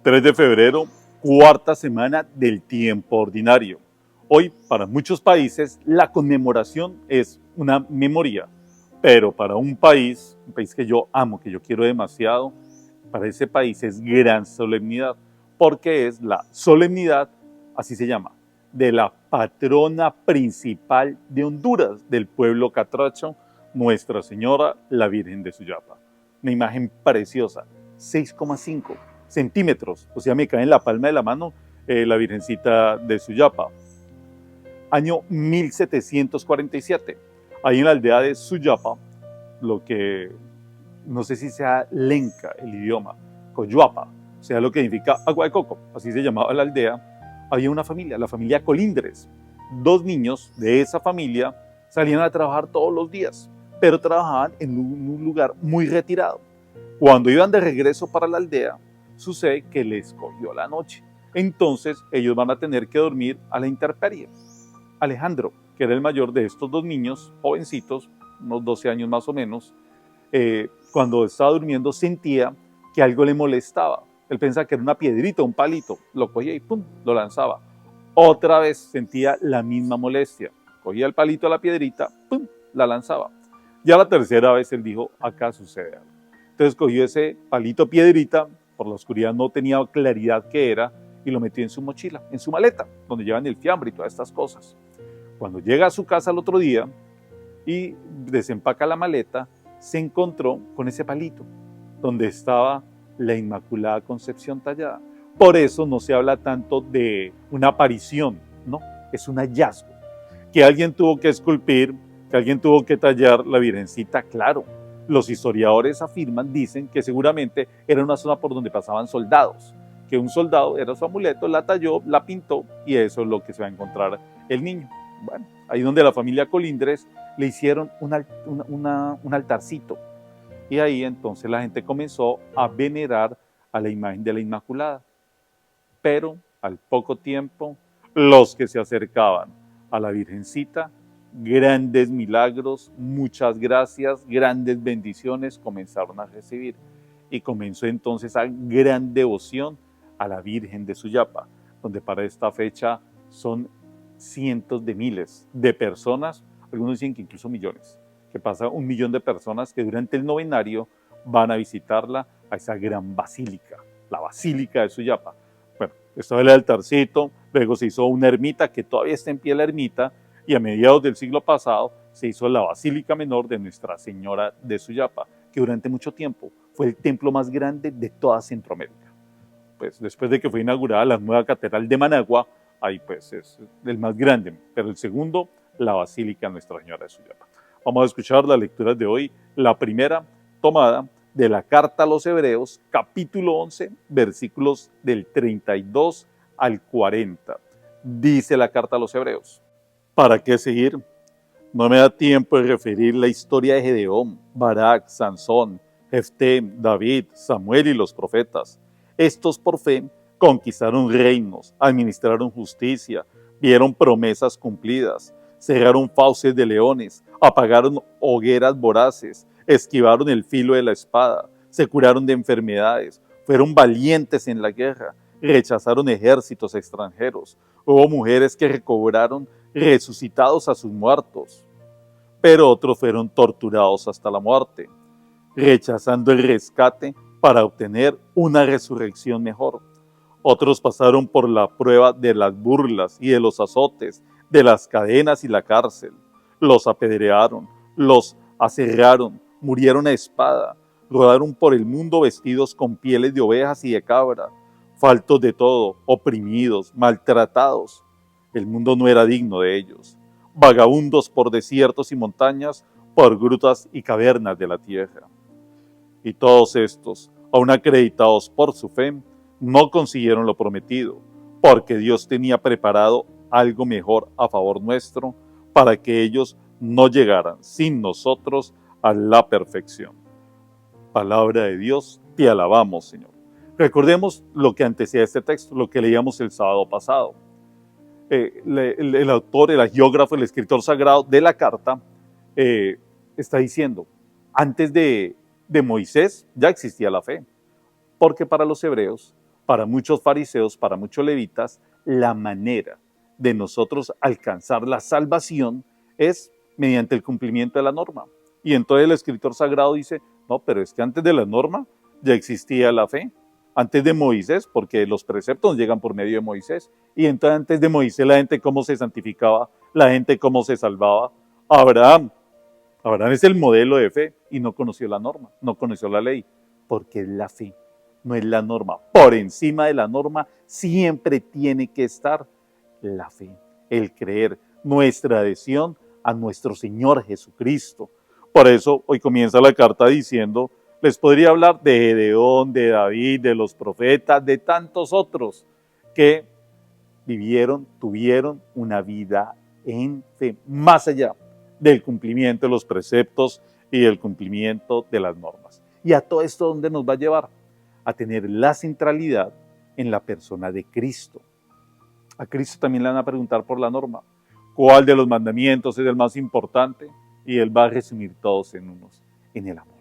3 de febrero, cuarta semana del tiempo ordinario. Hoy, para muchos países, la conmemoración es una memoria, pero para un país que yo amo, que yo quiero demasiado, para ese país es gran solemnidad, porque es la solemnidad, así se llama, de la patrona principal de Honduras, del pueblo catracho, Nuestra Señora, la Virgen de Suyapa. Una imagen preciosa, 6,5 centímetros, o sea, me cae en la palma de la mano la Virgencita de Suyapa. Año 1747, ahí en la aldea de Suyapa, lo que no sé si sea lenca el idioma, Coyuapa, o sea, lo que significa agua de coco, así se llamaba la aldea, había una familia, la familia Colindres. 2 niños de esa familia salían a trabajar todos los días, pero trabajaban en un lugar muy retirado. Cuando iban de regreso para la aldea, sucede que les cogió la noche. Entonces ellos van a tener que dormir a la intemperie. Alejandro, que era el mayor de estos 2 niños, jovencitos, unos 12 años más o menos, cuando estaba durmiendo sentía que algo le molestaba. Él pensaba que era una piedrita, un palito, lo cogía y ¡pum!, lo lanzaba. Otra vez sentía la misma molestia, cogía el palito a la piedrita, ¡pum!, la lanzaba. Ya la tercera vez él dijo, acá sucede algo. Entonces cogió ese palito piedrita, por la oscuridad no tenía claridad qué era, y lo metió en su mochila, en su maleta, donde llevan el fiambre y todas estas cosas. Cuando llega a su casa el otro día y desempaca la maleta, se encontró con ese palito, donde estaba la Inmaculada Concepción tallada. Por eso no se habla tanto de una aparición, no, es un hallazgo, que alguien tuvo que esculpir, que alguien tuvo que tallar la Virgencita, claro. Los historiadores afirman, dicen que seguramente era una zona por donde pasaban soldados, que un soldado era su amuleto, la talló, la pintó y eso es lo que se va a encontrar el niño. Bueno, ahí donde la familia Colindres le hicieron un altarcito y ahí entonces la gente comenzó a venerar a la imagen de la Inmaculada. Pero al poco tiempo, los que se acercaban a la Virgencita, grandes milagros, muchas gracias, grandes bendiciones comenzaron a recibir. Y comenzó entonces esa gran devoción a la Virgen de Suyapa, donde para esta fecha son cientos de miles de personas, algunos dicen que incluso millones, que pasa 1 millón de personas que durante el novenario van a visitarla a esa gran basílica, la Basílica de Suyapa. Bueno, estaba el altarcito, luego se hizo una ermita que todavía está en pie la ermita, y a mediados del siglo pasado se hizo la Basílica Menor de Nuestra Señora de Suyapa, que durante mucho tiempo fue el templo más grande de toda Centroamérica. Pues después de que fue inaugurada la nueva catedral de Managua, ahí pues es el más grande, pero el segundo, la Basílica Nuestra Señora de Suyapa. Vamos a escuchar las lecturas de hoy, la primera tomada de la carta a los Hebreos, capítulo 11, versículos del 32 al 40. Dice la carta a los Hebreos: ¿para qué seguir? No me da tiempo de referir la historia de Gedeón, Barak, Sansón, Jefté, David, Samuel y los profetas. Estos por fe conquistaron reinos, administraron justicia, vieron promesas cumplidas, cerraron fauces de leones, apagaron hogueras voraces, esquivaron el filo de la espada, se curaron de enfermedades, fueron valientes en la guerra, rechazaron ejércitos extranjeros. Hubo mujeres que recobraron resucitados a sus muertos, pero otros fueron torturados hasta la muerte, rechazando el rescate para obtener una resurrección mejor. Otros pasaron por la prueba de las burlas y de los azotes, de las cadenas y la cárcel. Los apedrearon, los aserraron, murieron a espada, rodaron por el mundo vestidos con pieles de ovejas y de cabra, faltos de todo, oprimidos, maltratados. El mundo no era digno de ellos. Vagabundos por desiertos y montañas, por grutas y cavernas de la tierra. Y todos estos, aun acreditados por su fe, no consiguieron lo prometido, porque Dios tenía preparado algo mejor a favor nuestro, para que ellos no llegaran sin nosotros a la perfección. Palabra de Dios, te alabamos, Señor. Recordemos lo que antecede este texto, lo que leíamos el sábado pasado. El autor, el hagiógrafo, el escritor sagrado de la carta, está diciendo, antes de Moisés ya existía la fe, porque para los hebreos para muchos fariseos, para muchos levitas, la manera de nosotros alcanzar la salvación es mediante el cumplimiento de la norma. Y entonces el escritor sagrado dice, no, pero es que antes de la norma ya existía la fe. Antes de Moisés, porque los preceptos llegan por medio de Moisés. Y entonces antes de Moisés la gente cómo se santificaba, la gente cómo se salvaba. Abraham es el modelo de fe y no conoció la norma, no conoció la ley, porque es la fe, no es la norma. Por encima de la norma siempre tiene que estar la fe, el creer, nuestra adhesión a nuestro Señor Jesucristo. Por eso hoy comienza la carta diciendo, les podría hablar de Gedeón, de David, de los profetas, de tantos otros que tuvieron una vida en fe, más allá del cumplimiento de los preceptos y del cumplimiento de las normas. ¿Y a todo esto dónde nos va a llevar? A tener la centralidad en la persona de Cristo. A Cristo también le van a preguntar por la norma. ¿Cuál de los mandamientos es el más importante? Y Él va a resumir todos en unos, en el amor.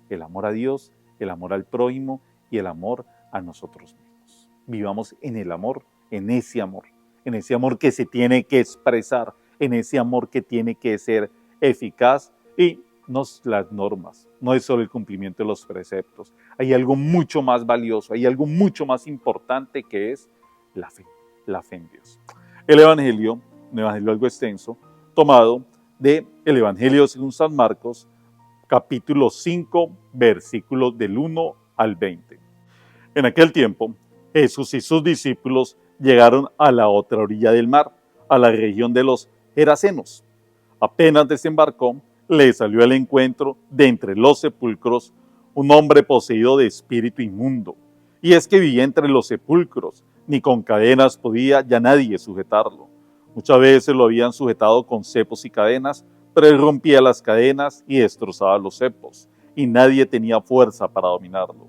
El amor a Dios, el amor al prójimo y el amor a nosotros mismos. Vivamos en el amor, en ese amor que se tiene que expresar, en ese amor que tiene que ser eficaz y no las normas, no es solo el cumplimiento de los preceptos. Hay algo mucho más valioso, hay algo mucho más importante que es la fe en Dios. El Evangelio, un Evangelio algo extenso, tomado del Evangelio según San Marcos, capítulo 5, versículos del 1 al 20. En aquel tiempo, Jesús y sus discípulos llegaron a la otra orilla del mar, a la región de los Gerasenos. Apenas desembarcó, le salió al encuentro de entre los sepulcros un hombre poseído de espíritu inmundo. Y es que vivía entre los sepulcros, ni con cadenas podía ya nadie sujetarlo. Muchas veces lo habían sujetado con cepos y cadenas, pero él rompía las cadenas y destrozaba los cepos, y nadie tenía fuerza para dominarlo.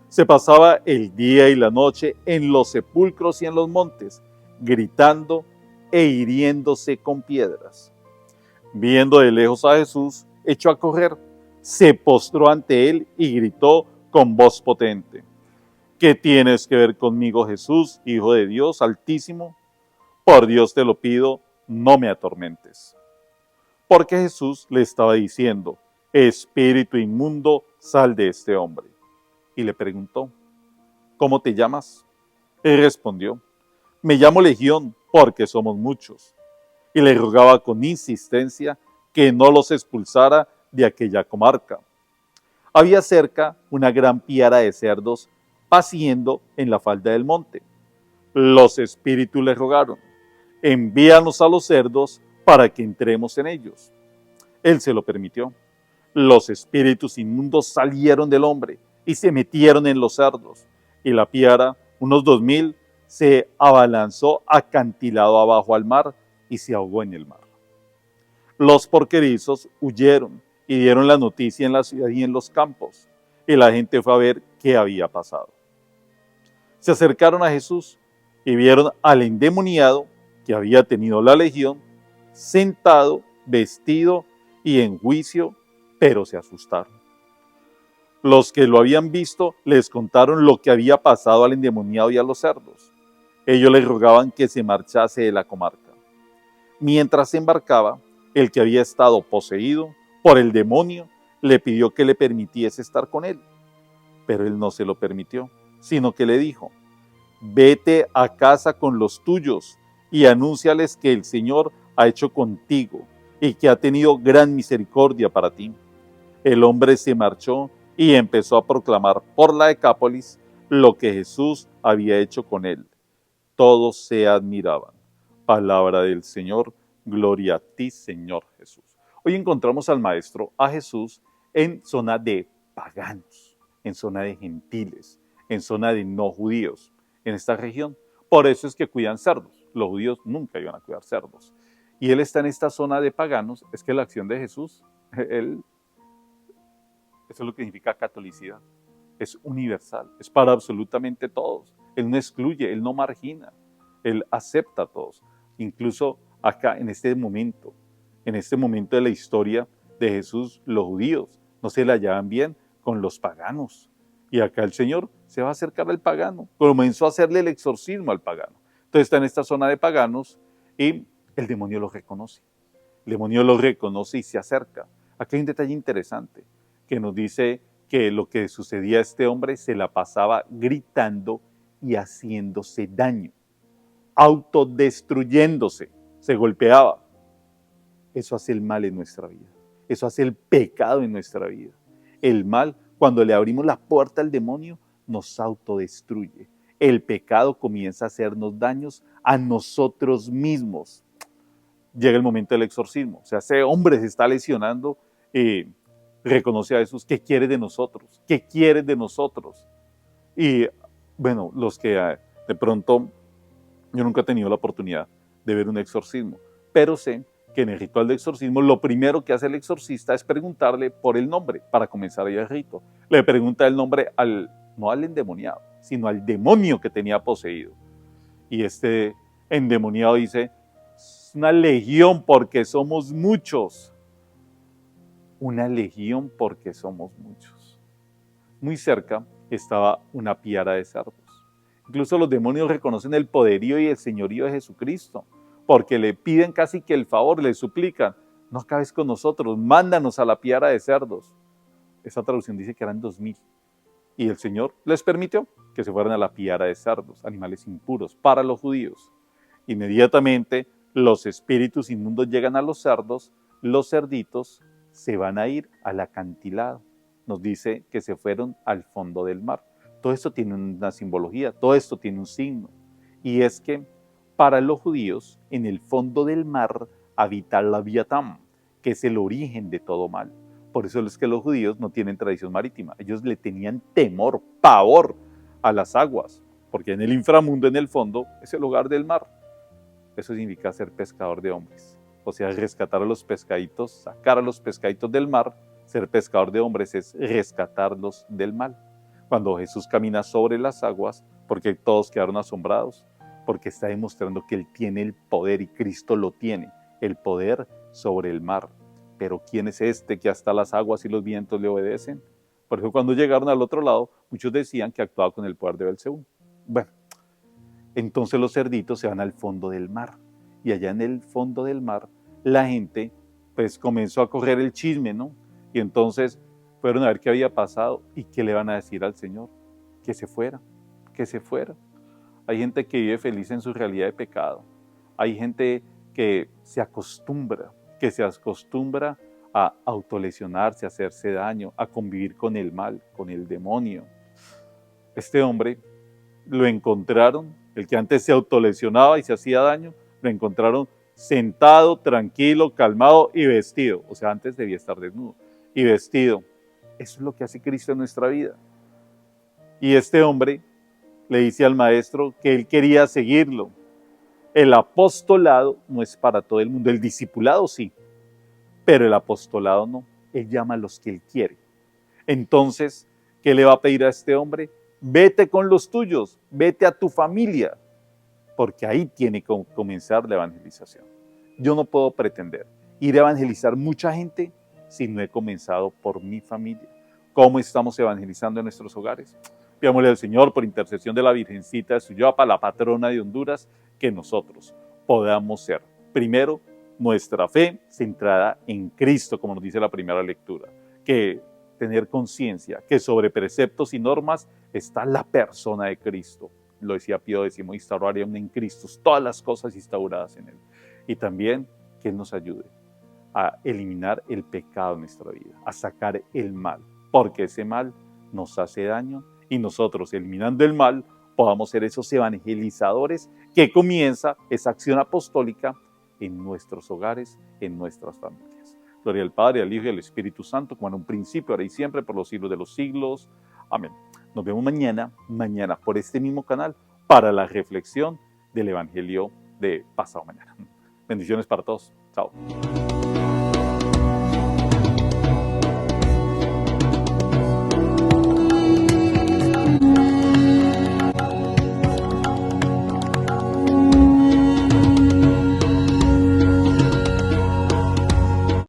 Se pasaba el día y la noche en los sepulcros y en los montes, gritando e hiriéndose con piedras. Viendo de lejos a Jesús, echó a correr, se postró ante él y gritó con voz potente: ¿Qué tienes que ver conmigo, Jesús, Hijo de Dios Altísimo? Por Dios te lo pido, no me atormentes. Porque Jesús le estaba diciendo: espíritu inmundo, sal de este hombre. Y le preguntó: ¿cómo te llamas? Él respondió: me llamo Legión, porque somos muchos. Y le rogaba con insistencia que no los expulsara de aquella comarca. Había cerca una gran piara de cerdos paciendo en la falda del monte. Los espíritus le rogaron: envíanos a los cerdos para que entremos en ellos. Él se lo permitió. Los espíritus inmundos salieron del hombre y se metieron en los cerdos, y la piara, unos 2000, se abalanzó acantilado abajo al mar y se ahogó en el mar. Los porquerizos huyeron y dieron la noticia en la ciudad y en los campos, y la gente fue a ver qué había pasado. Se acercaron a Jesús y vieron al endemoniado que había tenido la legión, sentado, vestido y en juicio, pero se asustaron. Los que lo habían visto les contaron lo que había pasado al endemoniado y a los cerdos. Ellos le rogaban que se marchase de la comarca. Mientras se embarcaba, el que había estado poseído por el demonio le pidió que le permitiese estar con él. Pero él no se lo permitió, sino que le dijo: vete a casa con los tuyos y anúnciales que el Señor ha hecho contigo y que ha tenido gran misericordia para ti. El hombre se marchó y empezó a proclamar por la Decápolis lo que Jesús había hecho con él. Todos se admiraban. Palabra del Señor, gloria a ti, Señor Jesús. Hoy encontramos al Maestro, a Jesús, en zona de paganos, en zona de gentiles, en zona de no judíos, en esta región. Por eso es que cuidan cerdos. Los judíos nunca iban a cuidar cerdos. Y Él está en esta zona de paganos. Es que la acción de Jesús, eso es lo que significa catolicidad. Es universal, es para absolutamente todos. Él no excluye, Él no margina, Él acepta a todos. Incluso acá, en este momento de la historia de Jesús, los judíos no se la llevan bien con los paganos. Y acá el Señor se va a acercar al pagano, comenzó a hacerle el exorcismo al pagano. Entonces está en esta zona de paganos y el demonio lo reconoce. El demonio lo reconoce y se acerca. Aquí hay un detalle interesante que nos dice que lo que sucedía a este hombre se la pasaba gritando y haciéndose daño, autodestruyéndose, se golpeaba. Eso hace el mal en nuestra vida. Eso hace el pecado en nuestra vida. El mal, cuando le abrimos la puerta al demonio, nos autodestruye. El pecado comienza a hacernos daños a nosotros mismos. Llega el momento del exorcismo. O sea, ese hombre se está lesionando, reconoce a Jesús. ¿Qué quiere de nosotros? ¿Qué quiere de nosotros? Y bueno, los que de pronto, yo nunca he tenido la oportunidad de ver un exorcismo, pero sé que en el ritual de exorcismo lo primero que hace el exorcista es preguntarle por el nombre para comenzar ahí el rito. Le pregunta el nombre no al endemoniado, sino al demonio que tenía poseído. Y este endemoniado dice, es una legión porque somos muchos. Una legión porque somos muchos. Muy cerca estaba una piara de cerdos. Incluso los demonios reconocen el poderío y el señorío de Jesucristo, porque le piden casi que el favor, le suplican, no acabes con nosotros, mándanos a la piara de cerdos. Esa traducción dice que eran 2000. Y el Señor les permitió que se fueran a la piara de cerdos, animales impuros para los judíos. Inmediatamente los espíritus inmundos llegan a los cerdos, los cerditos se van a ir al acantilado. Nos dice que se fueron al fondo del mar. Todo esto tiene una simbología, todo esto tiene un signo. Y es que para los judíos, en el fondo del mar habita el Leviatán, que es el origen de todo mal. Por eso es que los judíos no tienen tradición marítima. Ellos le tenían temor, pavor a las aguas, porque en el inframundo, en el fondo, es el hogar del mar. Eso significa ser pescador de hombres. O sea, rescatar a los pescaditos, sacar a los pescaditos del mar. Ser pescador de hombres es rescatarlos del mal. Cuando Jesús camina sobre las aguas, porque todos quedaron asombrados, porque está demostrando que Él tiene el poder y Cristo lo tiene, el poder sobre el mar. Pero ¿quién es este que hasta las aguas y los vientos le obedecen? Por eso cuando llegaron al otro lado, muchos decían que actuaba con el poder de Belcebú. Bueno, entonces los cerditos se van al fondo del mar. Y allá en el fondo del mar, la gente pues comenzó a correr el chisme, ¿no? Y entonces fueron a ver qué había pasado y qué le van a decir al Señor. Que se fuera, que se fuera. Hay gente que vive feliz en su realidad de pecado. Hay gente que se acostumbra a autolesionarse, a hacerse daño, a convivir con el mal, con el demonio. Este hombre lo encontraron, el que antes se autolesionaba y se hacía daño, lo encontraron sentado, tranquilo, calmado y vestido. O sea, antes debía estar desnudo y vestido. Eso es lo que hace Cristo en nuestra vida. Y este hombre le dice al maestro que él quería seguirlo. El apostolado no es para todo el mundo, el discipulado sí, pero el apostolado no. Él llama a los que él quiere. Entonces, ¿qué le va a pedir a este hombre? Vete con los tuyos, vete a tu familia, porque ahí tiene que comenzar la evangelización. Yo no puedo pretender ir a evangelizar mucha gente si no he comenzado por mi familia. ¿Cómo estamos evangelizando en nuestros hogares? Pidámosle al Señor, por intercesión de la Virgencita de Suyapa, la patrona de Honduras, que nosotros podamos ser, primero, nuestra fe centrada en Cristo, como nos dice la primera lectura, que tener conciencia que sobre preceptos y normas está la persona de Cristo. Lo decía Pío X, instaurarium en Cristo, todas las cosas instauradas en Él. Y también que Él nos ayude a eliminar el pecado en nuestra vida, a sacar el mal, porque ese mal nos hace daño y nosotros, eliminando el mal, podamos ser esos evangelizadores que comienza esa acción apostólica en nuestros hogares, en nuestras familias. Gloria al Padre, al Hijo y al Espíritu Santo, como en un principio, ahora y siempre, por los siglos de los siglos. Amén. Nos vemos mañana por este mismo canal, para la reflexión del Evangelio de pasado mañana. Bendiciones para todos. Chao.